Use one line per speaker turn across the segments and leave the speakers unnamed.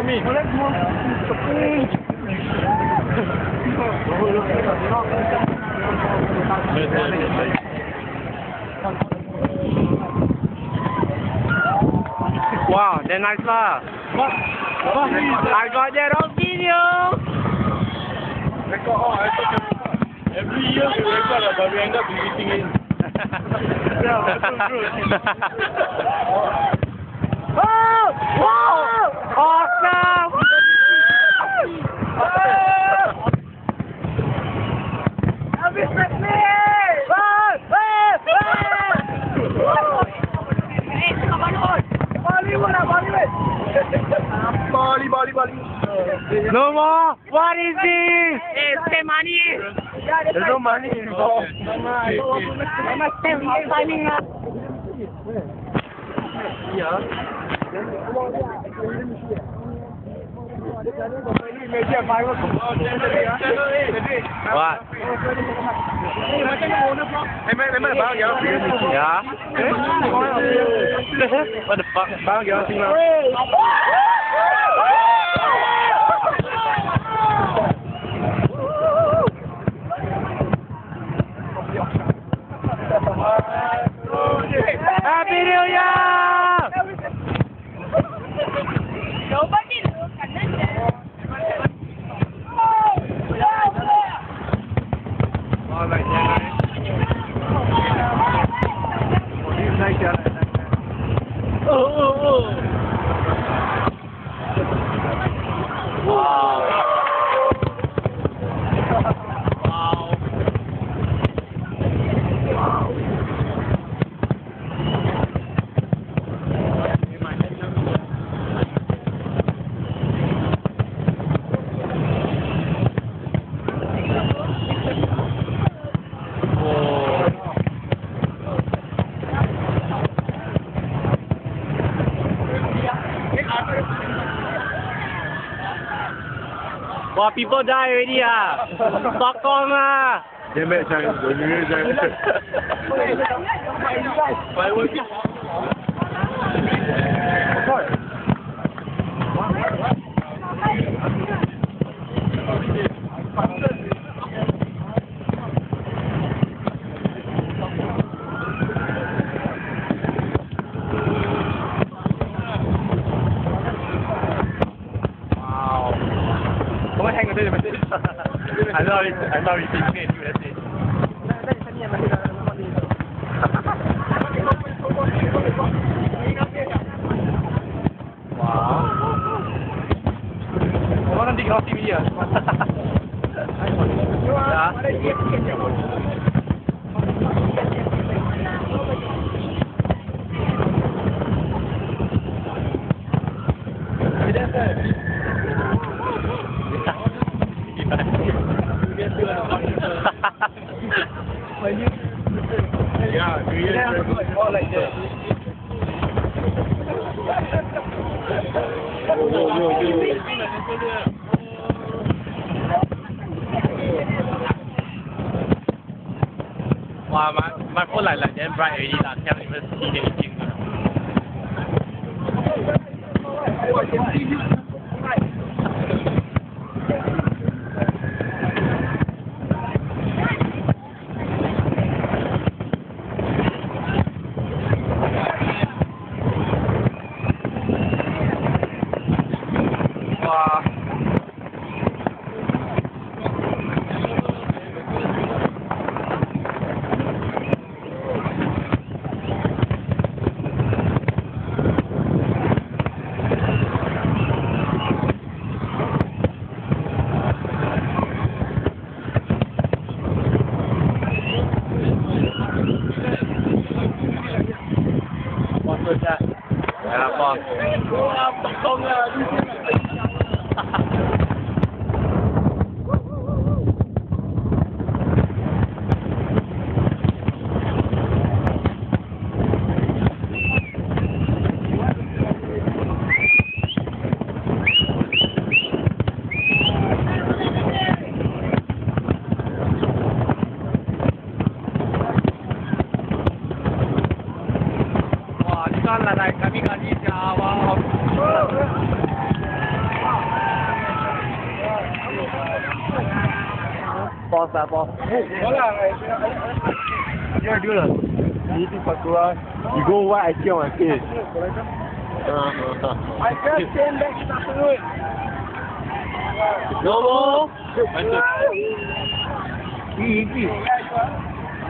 me.
Wow, that's nice lah. I got that on video.
Every year we record, but we end up deleting it. Yeah, that's so true.
Oh! Wow! Awesome! Elvis Presley!
Bali.
No more! What is this? It's money!
There's no money involved.
I must spend my timing up. What? Yeah? What the fuck? Happy New Year!
Nobody look at that.
Alright, yeah. Oh. Wow. Wow, people die already Stockholm
Damn it, FireWorks.
I know it's in USA. Wow. Kau nanti kau TV ya?
Yeah, all like that.
Wow, my phone like damn bright already lah. Can't even see anything. Kenapa? Wah, ni kan lah kami kali siapa? Pause lah, pause. You do the eating Sakura. You go what I see on my face.
I just came back this afternoon.
No more.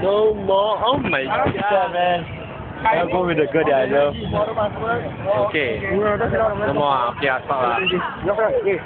No more. Oh my god, man. I'll go with the girl that I love. Okay. No more. Okay, I stop lah.